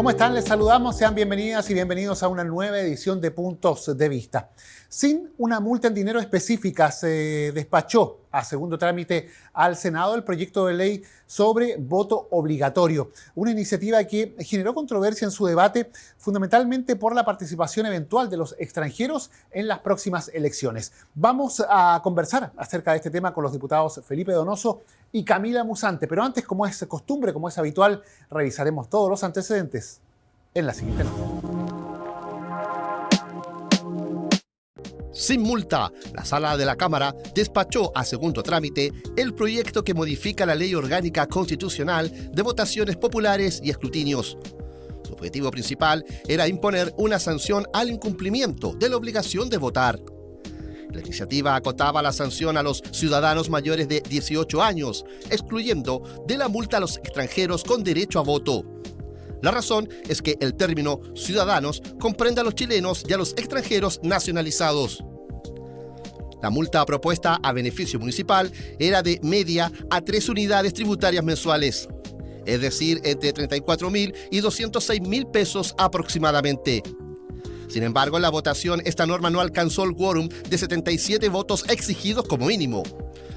¿Cómo están? Les saludamos, sean bienvenidas y bienvenidos a una nueva edición de Puntos de Vista. Sin una multa en dinero específica, se despachó a segundo trámite al Senado el proyecto de ley sobre voto obligatorio, una iniciativa que generó controversia en su debate fundamentalmente por la participación eventual de los extranjeros en las próximas elecciones. Vamos a conversar acerca de este tema con los diputados Felipe Donoso y Camila Musante, pero antes, como es costumbre, como es habitual, revisaremos todos los antecedentes en la siguiente nota. Sin multa, la Sala de la Cámara despachó a segundo trámite el proyecto que modifica la Ley Orgánica Constitucional de Votaciones Populares y Escrutinios. Su objetivo principal era imponer una sanción al incumplimiento de la obligación de votar. La iniciativa acotaba la sanción a los ciudadanos mayores de 18 años, excluyendo de la multa a los extranjeros con derecho a voto. La razón es que el término ciudadanos comprende a los chilenos y a los extranjeros nacionalizados. La multa propuesta a beneficio municipal era de media a 3 unidades tributarias mensuales, es decir, entre 34.000 y 206.000 pesos aproximadamente. Sin embargo, en la votación esta norma no alcanzó el quórum de 77 votos exigidos como mínimo.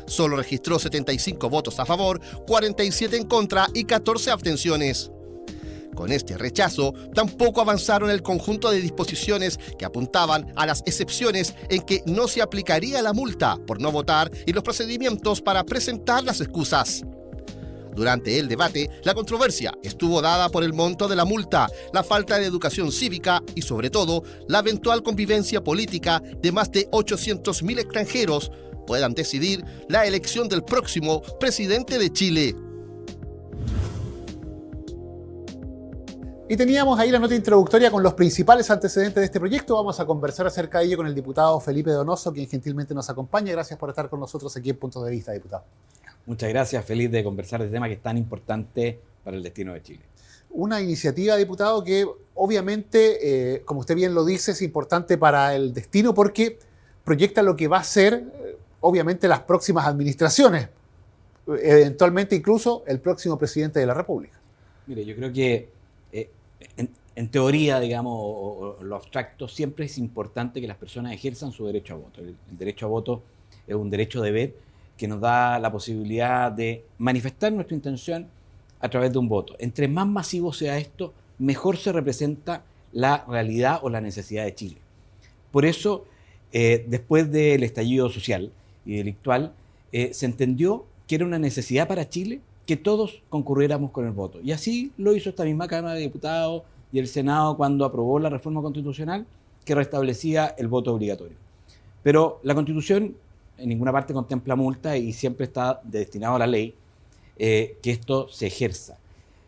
Solo registró 75 votos a favor, 47 en contra y 14 abstenciones. Con este rechazo, tampoco avanzaron el conjunto de disposiciones que apuntaban a las excepciones en que no se aplicaría la multa por no votar y los procedimientos para presentar las excusas. Durante el debate, la controversia estuvo dada por el monto de la multa, la falta de educación cívica y, sobre todo, la eventual convivencia política de más de 800.000 extranjeros puedan decidir la elección del próximo presidente de Chile. Y teníamos ahí la nota introductoria con los principales antecedentes de este proyecto. Vamos a conversar acerca de ello con el diputado Felipe Donoso, quien gentilmente nos acompaña. Gracias por estar con nosotros aquí en Puntos de Vista, diputado. Muchas gracias, feliz de conversar de este tema que es tan importante para el destino de Chile. Una iniciativa, diputado, que obviamente, como usted bien lo dice, es importante para el destino porque proyecta lo que va a ser, obviamente, las próximas administraciones, eventualmente incluso el próximo presidente de la República. Mire, yo creo que en teoría, digamos, o lo abstracto, siempre es importante que las personas ejerzan su derecho a voto. El derecho a voto es un derecho deber que nos da la posibilidad de manifestar nuestra intención a través de un voto. Entre más masivo sea esto, mejor se representa la realidad o la necesidad de Chile. Por eso, después del estallido social y delictual, se entendió que era una necesidad para Chile que todos concurriéramos con el voto. Y así lo hizo esta misma Cámara de Diputados y el Senado cuando aprobó la reforma constitucional que restablecía el voto obligatorio. Pero la Constitución en ninguna parte contempla multa y siempre está destinado a la ley que esto se ejerza.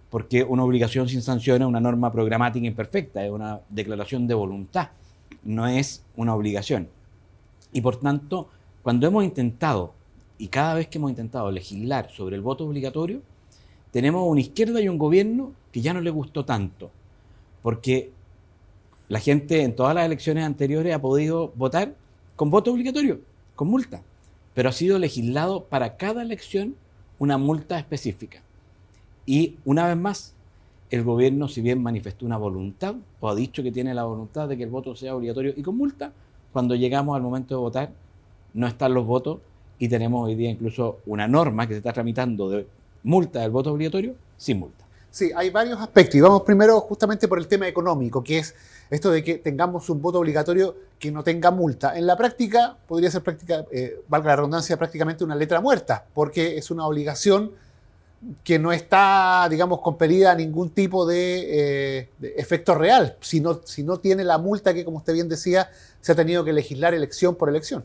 Porque una obligación sin sanción es una norma programática imperfecta, es una declaración de voluntad, no es una obligación. Y por tanto, cuando hemos intentado, y cada vez que hemos intentado legislar sobre el voto obligatorio, tenemos una izquierda y un gobierno que ya no le gustó tanto, porque la gente en todas las elecciones anteriores ha podido votar con voto obligatorio, con multa, pero ha sido legislado para cada elección una multa específica. Y una vez más, el gobierno, si bien manifestó una voluntad, o ha dicho que tiene la voluntad de que el voto sea obligatorio y con multa, cuando llegamos al momento de votar, no están los votos y tenemos hoy día incluso una norma que se está tramitando de multa del voto obligatorio sin multa. Sí, hay varios aspectos y vamos primero justamente por el tema económico, que es esto de que tengamos un voto obligatorio que no tenga multa. En la práctica, podría ser valga la redundancia, prácticamente una letra muerta, porque es una obligación que no está, digamos, compelida a ningún tipo de efecto real, si no tiene la multa que, como usted bien decía, se ha tenido que legislar elección por elección.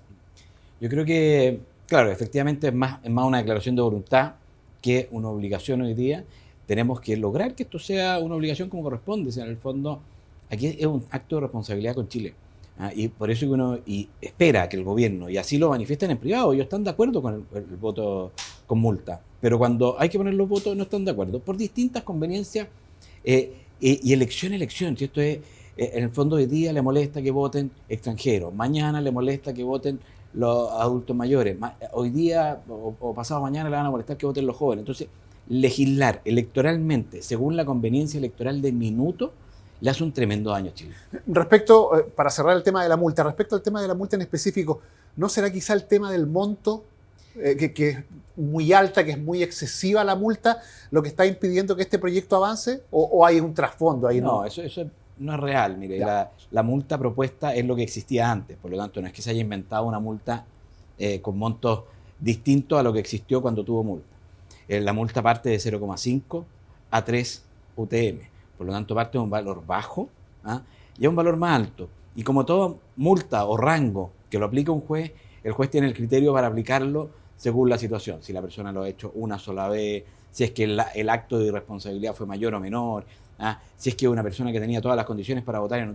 Yo creo que, claro, efectivamente es más una declaración de voluntad que una obligación hoy día. Tenemos que lograr que esto sea una obligación como corresponde. O sea, en el fondo, aquí es un acto de responsabilidad con Chile. Y por eso que uno espera que el gobierno, y así lo manifiesten en privado, ellos están de acuerdo con el voto con multa. Pero cuando hay que poner los votos no están de acuerdo. Por distintas conveniencias y elección. Si esto es, en el fondo hoy día le molesta que voten extranjeros, mañana le molesta que voten los adultos mayores. Hoy día o pasado mañana le van a molestar que voten los jóvenes. Entonces, legislar electoralmente según la conveniencia electoral de minuto le hace un tremendo daño a Chile. Respecto, para cerrar el tema de la multa, respecto al tema de la multa en específico, ¿no será quizá el tema del monto, que es muy alta, que es muy excesiva la multa, lo que está impidiendo que este proyecto avance? ¿O hay un trasfondo ahí? No, eso no es real. Mire, la multa propuesta es lo que existía antes, por lo tanto no es que se haya inventado una multa con montos distintos a lo que existió cuando tuvo multa. La multa parte de 0,5 a 3 UTM. Por lo tanto, parte de un valor bajo y a un valor más alto. Y como toda multa o rango que lo aplica un juez, el juez tiene el criterio para aplicarlo según la situación. Si la persona lo ha hecho una sola vez, si es que el acto de irresponsabilidad fue mayor o menor, si es que una persona que tenía todas las condiciones para votar.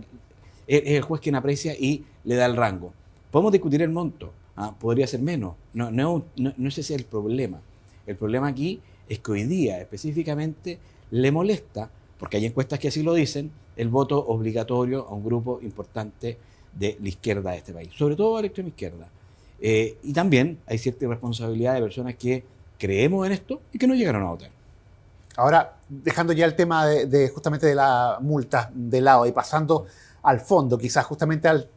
Es el juez quien aprecia y le da el rango. Podemos discutir el monto. Podría ser menos. No ese es el problema. El problema aquí es que hoy día específicamente le molesta, porque hay encuestas que así lo dicen, el voto obligatorio a un grupo importante de la izquierda de este país, sobre todo a la extrema izquierda. Y también hay cierta irresponsabilidad de personas que creemos en esto y que no llegaron a votar. Ahora, dejando ya el tema justamente de la multa de lado y pasando al fondo, quizás justamente al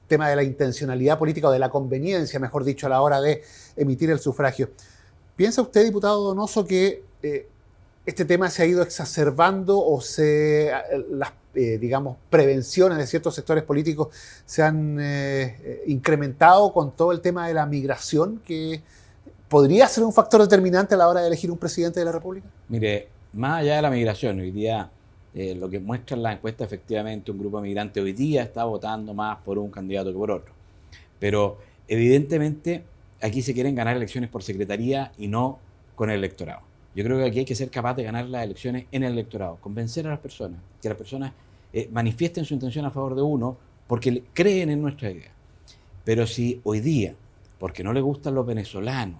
tema de la intencionalidad política o de la conveniencia, mejor dicho, a la hora de emitir el sufragio. ¿Piensa usted, diputado Donoso, que este tema se ha ido exacerbando o las digamos, prevenciones de ciertos sectores políticos se han incrementado con todo el tema de la migración, que podría ser un factor determinante a la hora de elegir un presidente de la República? Mire, más allá de la migración, hoy día lo que muestra la encuesta, efectivamente, un grupo de migrantes hoy día está votando más por un candidato que por otro. Pero evidentemente aquí se quieren ganar elecciones por secretaría y no con el electorado. Yo creo que aquí hay que ser capaz de ganar las elecciones en el electorado, convencer a las personas, que las personas manifiesten su intención a favor de uno porque creen en nuestra idea. Pero si hoy día, porque no le gustan los venezolanos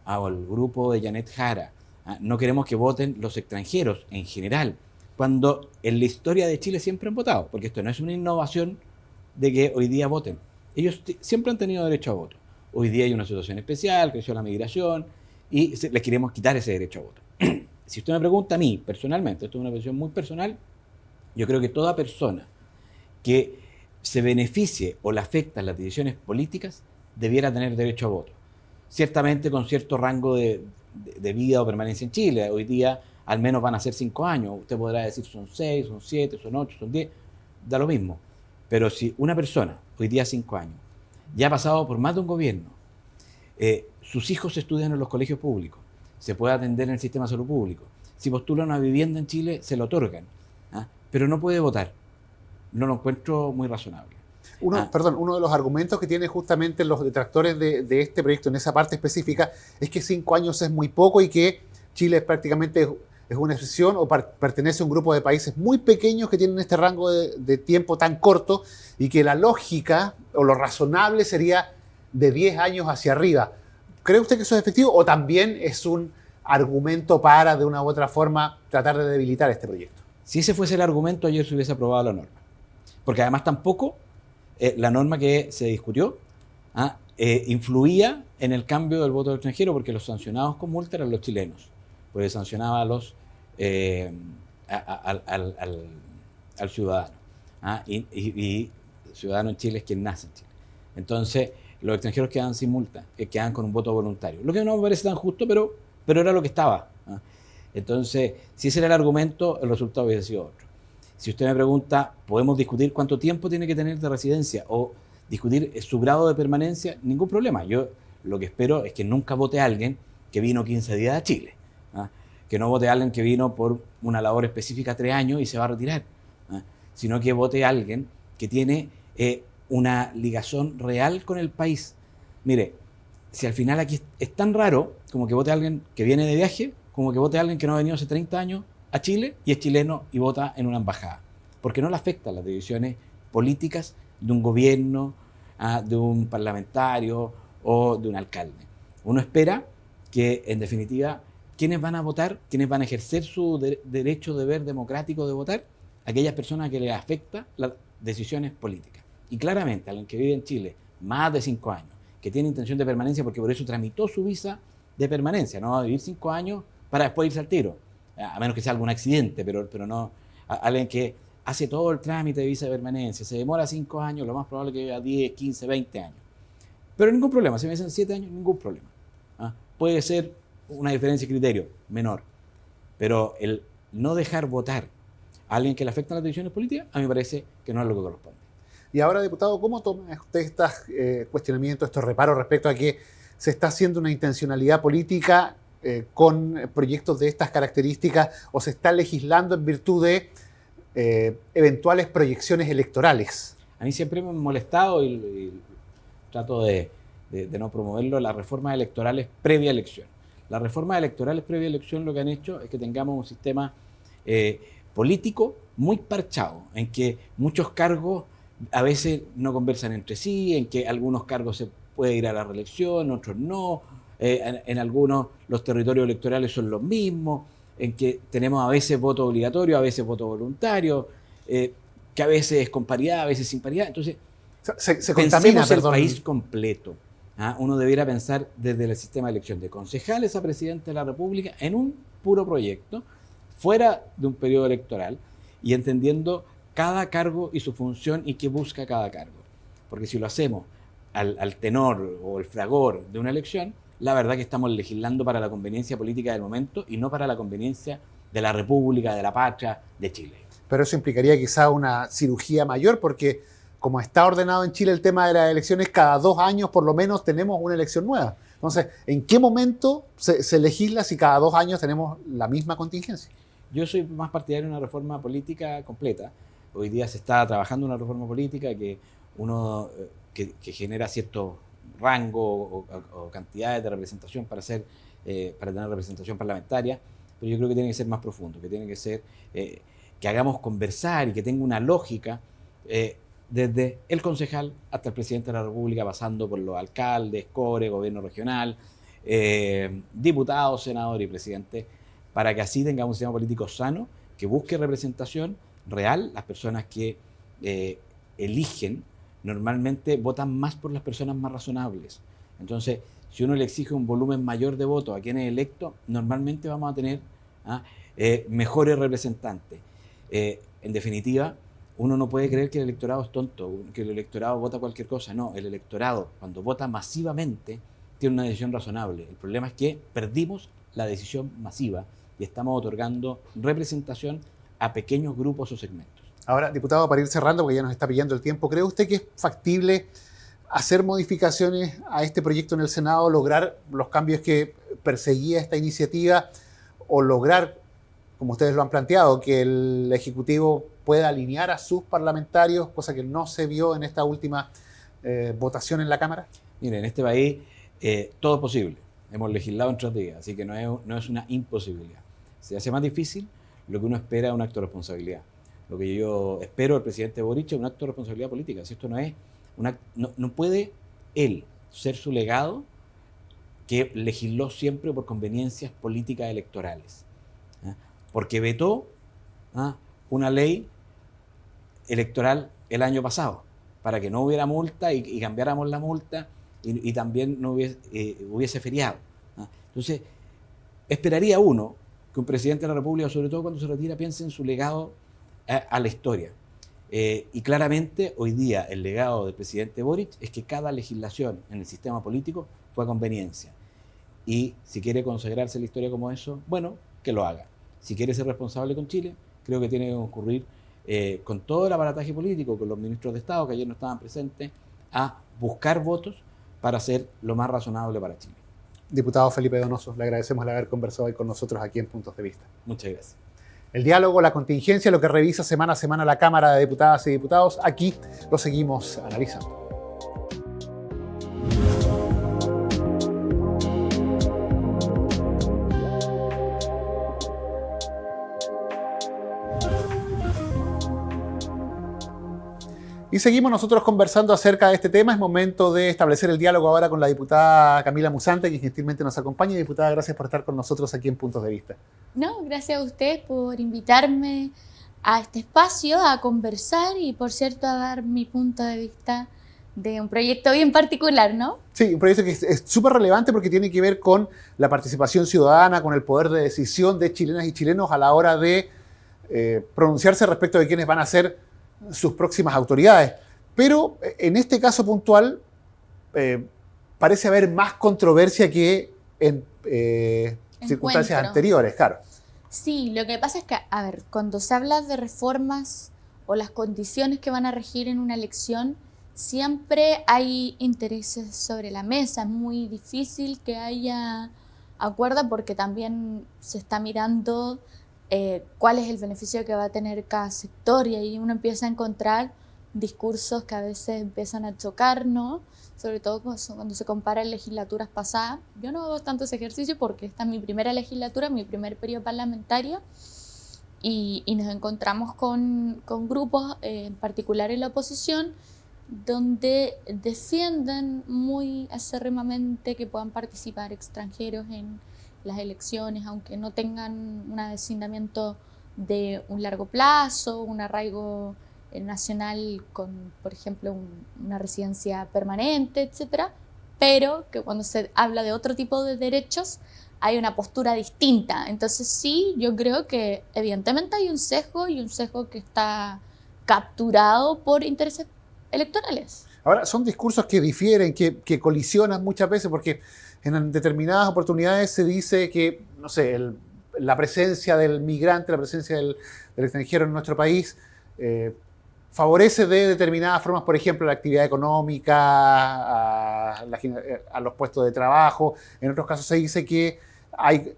o el grupo de Janet Jara, no queremos que voten los extranjeros en general, cuando en la historia de Chile siempre han votado, porque esto no es una innovación de que hoy día voten. Ellos siempre han tenido derecho a voto. Hoy día hay una situación especial, creció la migración y les queremos quitar ese derecho a voto. Si usted me pregunta a mí, personalmente, esto es una posición muy personal, yo creo que toda persona que se beneficie o le afectan las decisiones políticas debiera tener derecho a voto. Ciertamente con cierto rango de vida o permanencia en Chile. Hoy día al menos van a ser 5 años. Usted podrá decir son 6, son 7, son 8, son 10, da lo mismo. Pero si una persona, hoy día 5 años, ya ha pasado por más de un gobierno, sus hijos estudian en los colegios públicos, se puede atender en el sistema de salud público, si postula una vivienda en Chile, se lo otorgan, pero no puede votar. No lo encuentro muy razonable. Uno de los argumentos que tienen justamente los detractores de este proyecto en esa parte específica es que 5 años es muy poco y que Chile prácticamente es una excepción o pertenece a un grupo de países muy pequeños que tienen este rango de tiempo tan corto y que la lógica o lo razonable sería de 10 años hacia arriba. ¿Cree usted que eso es efectivo o también es un argumento para, de una u otra forma, tratar de debilitar este proyecto? Si ese fuese el argumento, ayer se hubiese aprobado la norma. Porque además tampoco la norma que se discutió influía en el cambio del voto extranjero, porque los sancionados con multa eran los chilenos, porque sancionaba a los al ciudadano. Y ciudadano en Chile es quien nace en Chile. Entonces, los extranjeros quedan sin multa, quedan con un voto voluntario. Lo que no me parece tan justo, pero era lo que estaba. Entonces, si ese era el argumento, el resultado hubiese sido otro. Si usted me pregunta, ¿podemos discutir cuánto tiempo tiene que tener de residencia o discutir su grado de permanencia? Ningún problema. Yo lo que espero es que nunca vote a alguien que vino 15 días a Chile. Que no vote a alguien que vino por una labor específica 3 años y se va a retirar. Sino que vote a alguien que tiene una ligación real con el país. Mire, si al final aquí es tan raro como que vote a alguien que viene de viaje, como que vote a alguien que no ha venido hace 30 años a Chile y es chileno y vota en una embajada. Porque no le afectan las decisiones políticas de un gobierno, de un parlamentario o de un alcalde. Uno espera que, en definitiva, ¿quiénes van a votar? ¿Quiénes van a ejercer su derecho, deber democrático de votar? Aquellas personas que les afectan las decisiones políticas. Y claramente, alguien que vive en Chile más de 5 años, que tiene intención de permanencia porque por eso tramitó su visa de permanencia, no va a vivir 5 años para después irse al tiro, a menos que sea algún accidente, pero no, alguien que hace todo el trámite de visa de permanencia, se demora 5 años, lo más probable es que viva 10, 15, 20 años. Pero ningún problema, si me dicen 7 años, ningún problema. Puede ser una diferencia de criterio menor, pero el no dejar votar a alguien que le afectan las decisiones políticas, a mí me parece que no es lo que corresponde. Y ahora, diputado, ¿cómo toma usted estos cuestionamientos, estos reparos respecto a que se está haciendo una intencionalidad política con proyectos de estas características o se está legislando en virtud de eventuales proyecciones electorales? A mí siempre me ha molestado y trato de no promoverlo, las reformas electorales previa elección. Las reformas electorales previa elección lo que han hecho es que tengamos un sistema político muy parchado, en que muchos cargos a veces no conversan entre sí, en que algunos cargos se puede ir a la reelección, otros no, en algunos los territorios electorales son los mismos, en que tenemos a veces voto obligatorio, a veces voto voluntario, que a veces es con paridad, a veces sin paridad. Entonces, se contamina, el país completo. Uno debiera pensar desde el sistema de elección de concejales a presidente de la República en un puro proyecto, fuera de un periodo electoral y entendiendo cada cargo y su función y qué busca cada cargo. Porque si lo hacemos al tenor o el fragor de una elección, la verdad que estamos legislando para la conveniencia política del momento y no para la conveniencia de la República, de la patria, de Chile. Pero eso implicaría quizá una cirugía mayor, porque como está ordenado en Chile el tema de las elecciones, cada 2 años por lo menos tenemos una elección nueva. Entonces, ¿en qué momento se legisla si cada 2 años tenemos la misma contingencia? Yo soy más partidario de una reforma política completa. Hoy día se está trabajando una reforma política que genera cierto rango o cantidades de representación para tener representación parlamentaria, pero yo creo que tiene que ser más profundo, que tiene que ser que hagamos conversar y que tenga una lógica desde el concejal hasta el presidente de la República, pasando por los alcaldes, core, gobierno regional, diputados, senadores y presidentes, para que así tengamos un sistema político sano que busque representación real. Las personas que eligen normalmente votan más por las personas más razonables. Entonces, si uno le exige un volumen mayor de votos a quienes electos, normalmente vamos a tener mejores representantes. En definitiva, uno no puede creer que el electorado es tonto, que el electorado vota cualquier cosa. No, el electorado, cuando vota masivamente, tiene una decisión razonable. El problema es que perdimos la decisión masiva y estamos otorgando representación a pequeños grupos o segmentos. Ahora, diputado, para ir cerrando, porque ya nos está pillando el tiempo, ¿cree usted que es factible hacer modificaciones a este proyecto en el Senado, lograr los cambios que perseguía esta iniciativa o lograr, como ustedes lo han planteado, que el Ejecutivo pueda alinear a sus parlamentarios, cosa que no se vio en esta última votación en la Cámara? Mire, en este país todo es posible. Hemos legislado en 3 días, así que no es una imposibilidad. Se hace más difícil, lo que uno espera es un acto de responsabilidad. Lo que yo espero del presidente Boric es un acto de responsabilidad política. Si esto no es no puede él ser su legado, que legisló siempre por conveniencias políticas electorales, porque vetó una ley electoral el año pasado para que no hubiera multa y cambiáramos la multa y también no hubiese feriado. Entonces, esperaría uno que un presidente de la República, sobre todo cuando se retira, piense en su legado a la historia. Y claramente hoy día el legado del presidente Boric es que cada legislación en el sistema político fue a conveniencia. Y si quiere consagrarse la historia como eso, bueno, que lo haga. Si quiere ser responsable con Chile, creo que tiene que concurrir con todo el aparataje político, con los ministros de Estado que ayer no estaban presentes, a buscar votos para ser lo más razonable para Chile. Diputado Felipe Donoso, le agradecemos el haber conversado hoy con nosotros aquí en Puntos de Vista. Muchas gracias. El diálogo, la contingencia, lo que revisa semana a semana la Cámara de Diputadas y Diputados, aquí lo seguimos analizando. Y seguimos nosotros conversando acerca de este tema. Es momento de establecer el diálogo ahora con la diputada Camila Musante, que gentilmente nos acompaña. Diputada, gracias por estar con nosotros aquí en Puntos de Vista. No, gracias a usted por invitarme a este espacio a conversar y, por cierto, a dar mi punto de vista de un proyecto bien particular, ¿no? Sí, un proyecto que es súper relevante porque tiene que ver con la participación ciudadana, con el poder de decisión de chilenas y chilenos a la hora de pronunciarse respecto de quiénes van a ser sus próximas autoridades. Pero en este caso puntual parece haber más controversia que en circunstancias anteriores, claro. Sí, lo que pasa es que, a ver, cuando se habla de reformas o las condiciones que van a regir en una elección, siempre hay intereses sobre la mesa. Es muy difícil que haya acuerdo porque también se está mirando cuál es el beneficio que va a tener cada sector y ahí uno empieza a encontrar discursos que a veces empiezan a chocar, ¿no? Sobre todo cuando se compara legislaturas pasadas. Yo no hago tanto ese ejercicio porque esta es mi primera legislatura, mi primer periodo parlamentario y nos encontramos con grupos, en particular en la oposición, donde defienden muy acérrimamente que puedan participar extranjeros en las elecciones, aunque no tengan un avecindamiento de un largo plazo, un arraigo nacional con, por ejemplo, una residencia permanente, etcétera, pero que cuando se habla de otro tipo de derechos hay una postura distinta. Entonces sí, yo creo que evidentemente hay un sesgo y un sesgo que está capturado por intereses electorales. Ahora, son discursos que difieren, que colisionan muchas veces, porque en determinadas oportunidades se dice que, no sé, la presencia del migrante, la presencia del extranjero en nuestro país favorece de determinadas formas, por ejemplo, la actividad económica, a los puestos de trabajo. En otros casos se dice que hay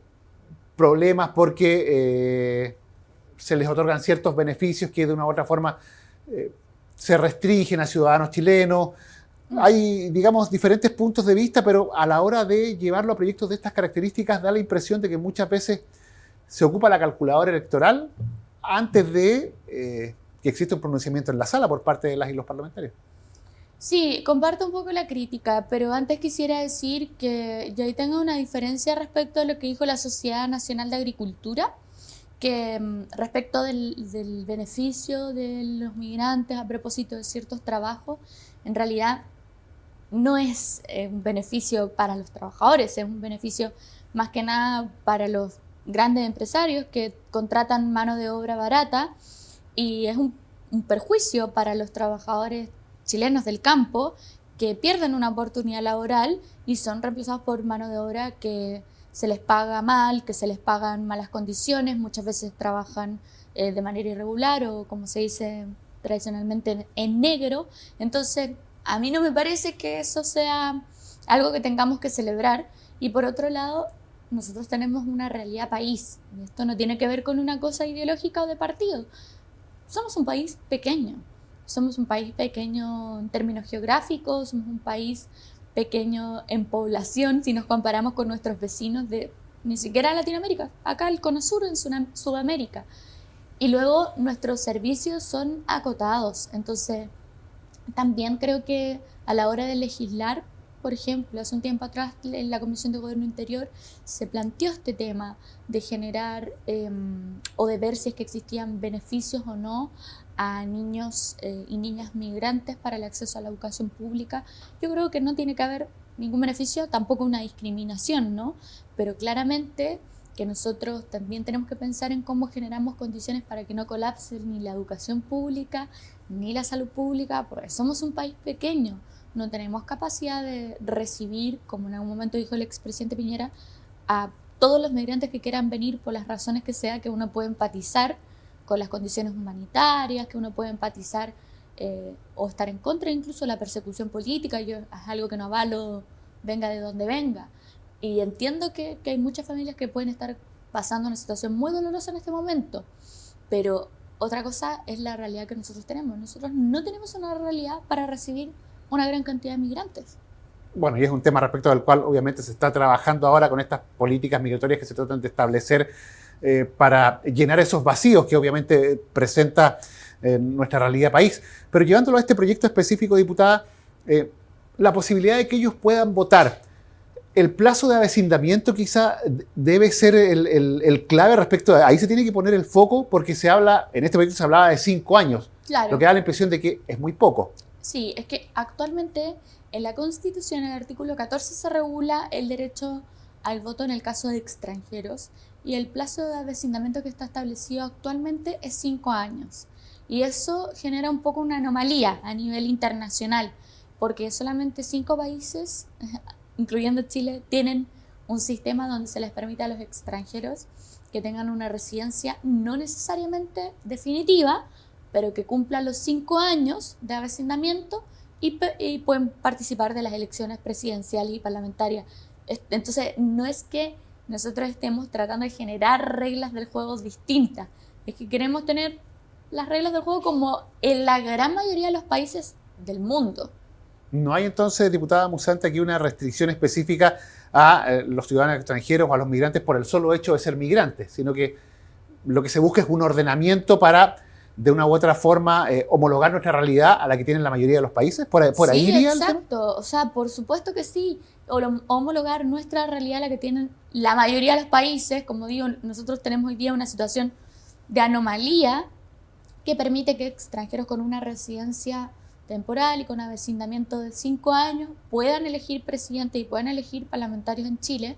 problemas porque se les otorgan ciertos beneficios que de una u otra forma se restringen a ciudadanos chilenos. Hay, digamos, diferentes puntos de vista, pero a la hora de llevarlo a proyectos de estas características da la impresión de que muchas veces se ocupa la calculadora electoral antes de que exista un pronunciamiento en la sala por parte de las y los parlamentarios. Sí, comparto un poco la crítica, pero antes quisiera decir que yo ahí tengo una diferencia respecto a lo que dijo la Sociedad Nacional de Agricultura, que respecto del beneficio de los migrantes a propósito de ciertos trabajos, en realidad no es un beneficio para los trabajadores, es un beneficio más que nada para los grandes empresarios que contratan mano de obra barata y es un perjuicio para los trabajadores chilenos del campo que pierden una oportunidad laboral y son reemplazados por mano de obra que se les paga mal, que se les pagan malas condiciones, muchas veces trabajan de manera irregular o como se dice tradicionalmente en negro. Entonces a mí no me parece que eso sea algo que tengamos que celebrar y por otro lado nosotros tenemos una realidad país. Esto no tiene que ver con una cosa ideológica o de partido. Somos un país pequeño. Somos un país pequeño en términos geográficos, somos un país pequeño en población si nos comparamos con nuestros vecinos de ni siquiera Latinoamérica, acá el Cono Sur en Sudamérica. Y luego nuestros servicios son acotados. Entonces, también creo que a la hora de legislar, por ejemplo, hace un tiempo atrás en la Comisión de Gobierno Interior se planteó este tema de generar o de ver si es que existían beneficios o no a niños y niñas migrantes para el acceso a la educación pública. Yo creo que no tiene que haber ningún beneficio, tampoco una discriminación, ¿no? Pero claramente que nosotros también tenemos que pensar en cómo generamos condiciones para que no colapse ni la educación pública ni la salud pública, porque somos un país pequeño, no tenemos capacidad de recibir, como en algún momento dijo el expresidente Piñera, a todos los migrantes que quieran venir por las razones que sea, que uno puede empatizar con las condiciones humanitarias, que uno puede empatizar o estar en contra incluso de la persecución política. Yo es algo que no avalo, venga de donde venga. Y entiendo que hay muchas familias que pueden estar pasando una situación muy dolorosa en este momento, pero otra cosa es la realidad que nosotros tenemos. Nosotros no tenemos una realidad para recibir una gran cantidad de migrantes. Bueno, y es un tema respecto al cual obviamente se está trabajando ahora con estas políticas migratorias que se tratan de establecer para llenar esos vacíos que obviamente presenta nuestra realidad país. Pero llevándolo a este proyecto específico, diputada, la posibilidad de que ellos puedan votar, el plazo de avecindamiento quizá debe ser el clave respecto a... Ahí se tiene que poner el foco porque se habla, en este proyecto se hablaba de 5 años, Claro. lo que da la impresión de que es muy poco. Sí, es que actualmente en la Constitución, en el artículo 14, se regula el derecho al voto en el caso de extranjeros y el plazo de avecindamiento que está establecido actualmente es 5 años. Y eso genera un poco una anomalía a nivel internacional, porque solamente 5 países, incluyendo Chile, tienen un sistema donde se les permite a los extranjeros que tengan una residencia no necesariamente definitiva, pero que cumplan los 5 años de avecindamiento y pueden participar de las elecciones presidenciales y parlamentarias. Entonces, no es que nosotros estemos tratando de generar reglas del juego distintas, es que queremos tener las reglas del juego como en la gran mayoría de los países del mundo. ¿No hay entonces, diputada Musante, aquí una restricción específica a los ciudadanos extranjeros o a los migrantes por el solo hecho de ser migrantes, sino que lo que se busca es un ordenamiento para, de una u otra forma, homologar nuestra realidad a la que tienen la mayoría de los países? ¿Por ahí Sí, iría el tema? exacto. O sea, por supuesto que sí. Homologar nuestra realidad a la que tienen la mayoría de los países. Como digo, nosotros tenemos hoy día una situación de anomalía que permite que extranjeros con una residencia temporal y con avecindamiento de 5 años puedan elegir presidente y puedan elegir parlamentarios en Chile,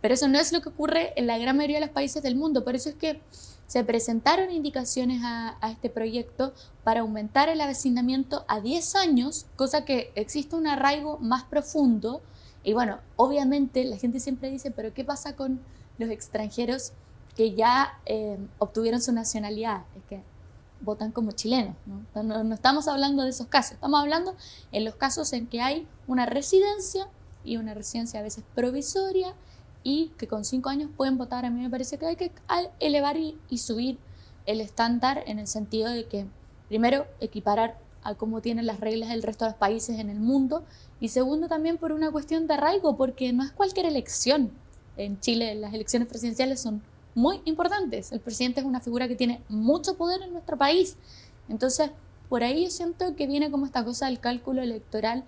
pero eso no es lo que ocurre en la gran mayoría de los países del mundo. Por eso es que se presentaron indicaciones a este proyecto para aumentar el avecindamiento a 10 años, cosa que existe un arraigo más profundo. Y bueno, obviamente la gente siempre dice, pero ¿qué pasa con los extranjeros que ya obtuvieron su nacionalidad? Es que votan como chilenos, ¿no? No estamos hablando de esos casos, estamos hablando en los casos en que hay una residencia y una residencia a veces provisoria y que con 5 años pueden votar. A mí me parece que hay que elevar y subir el estándar en el sentido de que, primero, equiparar a cómo tienen las reglas del resto de los países en el mundo y segundo, también por una cuestión de arraigo, porque no es cualquier elección. En Chile las elecciones presidenciales son muy importantes. El presidente es una figura que tiene mucho poder en nuestro país. Entonces, por ahí yo siento que viene como esta cosa del cálculo electoral,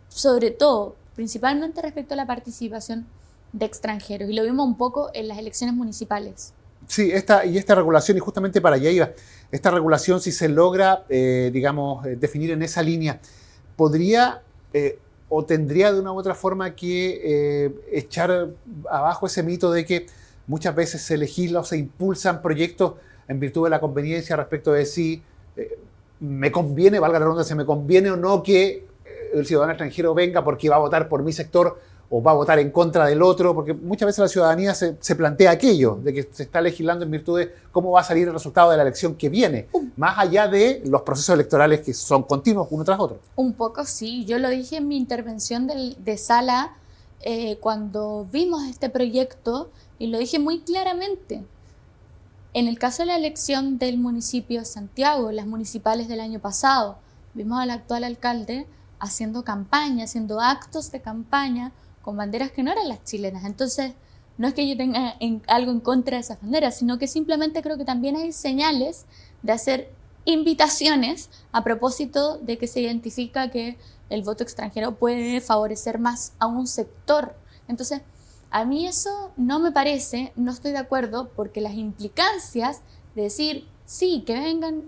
sobre todo, principalmente respecto a la participación de extranjeros. Y lo vimos un poco en las elecciones municipales. Sí, esta regulación, y justamente para allá iba, esta regulación, si se logra, definir en esa línea, podría o tendría de una u otra forma que echar abajo ese mito de que muchas veces se legisla o se impulsan proyectos en virtud de la conveniencia respecto de si me conviene, valga la redundancia, me conviene o no que el ciudadano extranjero venga porque va a votar por mi sector o va a votar en contra del otro, porque muchas veces la ciudadanía se plantea aquello, de que se está legislando en virtud de cómo va a salir el resultado de la elección que viene, más allá de los procesos electorales que son continuos uno tras otro. Un poco sí, yo lo dije en mi intervención de sala cuando vimos este proyecto y lo dije muy claramente. En el caso de la elección del municipio de Santiago, las municipales del año pasado, vimos al actual alcalde haciendo campaña, haciendo actos de campaña con banderas que no eran las chilenas. Entonces, no es que yo tenga algo en contra de esas banderas, sino que simplemente creo que también hay señales de hacer invitaciones a propósito de que se identifica que el voto extranjero puede favorecer más a un sector. Entonces, a mí eso no me parece, no estoy de acuerdo, porque las implicancias de decir, sí, que vengan,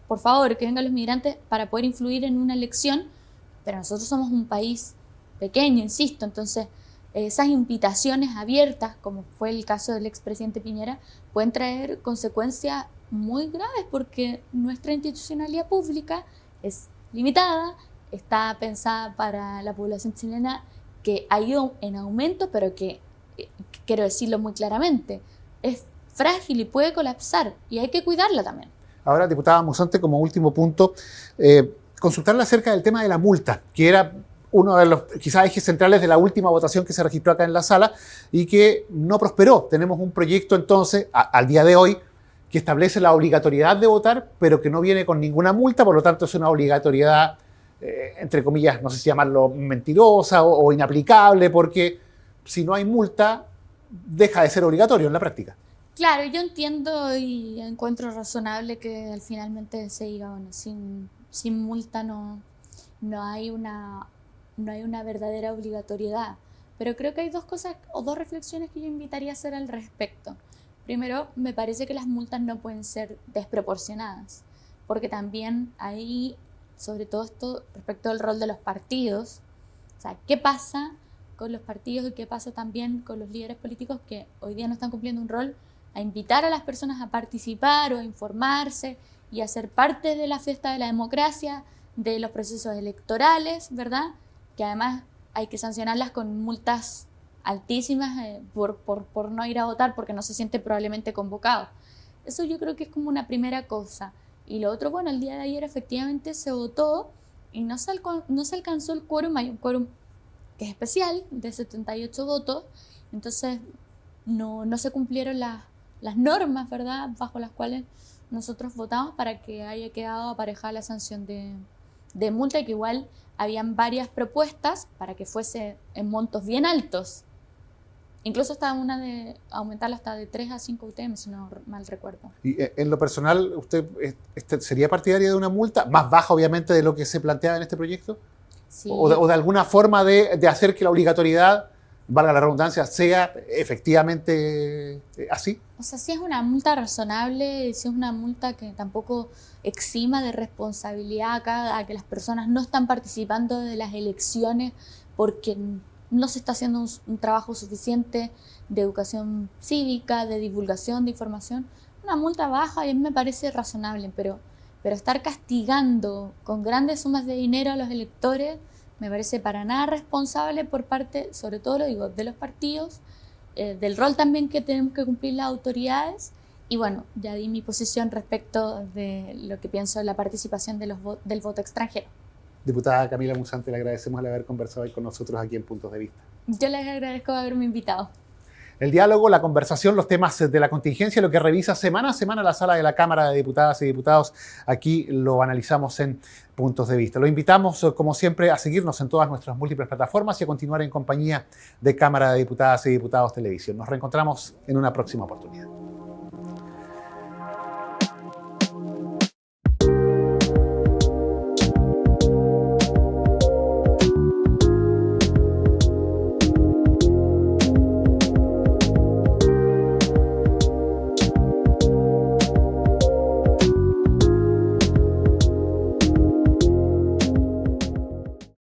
por favor, que vengan los migrantes para poder influir en una elección, pero nosotros somos un país pequeño, insisto, entonces esas invitaciones abiertas, como fue el caso del expresidente Piñera, pueden traer consecuencias muy graves porque nuestra institucionalidad pública es limitada, está pensada para la población chilena que ha ido en aumento, pero que, quiero decirlo muy claramente, es frágil y puede colapsar y hay que cuidarla también. Ahora, diputada Musante, como último punto, consultarle acerca del tema de la multa, que era uno de los quizás ejes centrales de la última votación que se registró acá en la sala y que no prosperó. Tenemos un proyecto entonces, al día de hoy, que establece la obligatoriedad de votar, pero que no viene con ninguna multa, por lo tanto es una obligatoriedad, entre comillas, no sé si llamarlo mentirosa o inaplicable, porque si no hay multa, deja de ser obligatorio en la práctica. Claro, yo entiendo y encuentro razonable que finalmente se diga, bueno, sin multa no hay una verdadera obligatoriedad. Pero creo que hay dos cosas o dos reflexiones que yo invitaría a hacer al respecto. Primero, me parece que las multas no pueden ser desproporcionadas, porque también ahí sobre todo esto respecto al rol de los partidos. O sea, ¿qué pasa con los partidos y qué pasa también con los líderes políticos que hoy día no están cumpliendo un rol a invitar a las personas a participar o a informarse y a ser parte de la fiesta de la democracia, de los procesos electorales, ¿verdad? Que además hay que sancionarlas con multas altísimas por no ir a votar porque no se siente probablemente convocado. Eso yo creo que es como una primera cosa. Y lo otro, bueno, el día de ayer efectivamente se votó y no se alcanzó el quórum. Hay un quórum que es especial, de 78 votos, entonces no se cumplieron las normas, ¿verdad?, bajo las cuales nosotros votamos para que haya quedado aparejada la sanción de multa, y que igual habían varias propuestas para que fuese en montos bien altos. Incluso estaba una de aumentarla hasta de 3 a 5 UTM, si no mal recuerdo. Y en lo personal, ¿usted sería partidaria de una multa más baja, obviamente, de lo que se planteaba en este proyecto? Sí. O de alguna forma de hacer que la obligatoriedad, valga la redundancia, sea efectivamente así? O sea, si es una multa razonable, si es una multa que tampoco exima de responsabilidad acá a que las personas no están participando de las elecciones porque no se está haciendo un trabajo suficiente de educación cívica, de divulgación, de información. Una multa baja y a mí me parece razonable, pero estar castigando con grandes sumas de dinero a los electores me parece para nada responsable por parte, sobre todo lo digo, de los partidos, del rol también que tenemos que cumplir las autoridades. Y bueno, ya di mi posición respecto de lo que pienso de la participación del voto extranjero. Diputada Camila Musante, le agradecemos el haber conversado hoy con nosotros aquí en Puntos de Vista. Yo les agradezco haberme invitado. El diálogo, la conversación, los temas de la contingencia, lo que revisa semana a semana la sala de la Cámara de Diputadas y Diputados, aquí lo analizamos en Puntos de Vista. Lo invitamos, como siempre, a seguirnos en todas nuestras múltiples plataformas y a continuar en compañía de Cámara de Diputadas y Diputados Televisión. Nos reencontramos en una próxima oportunidad.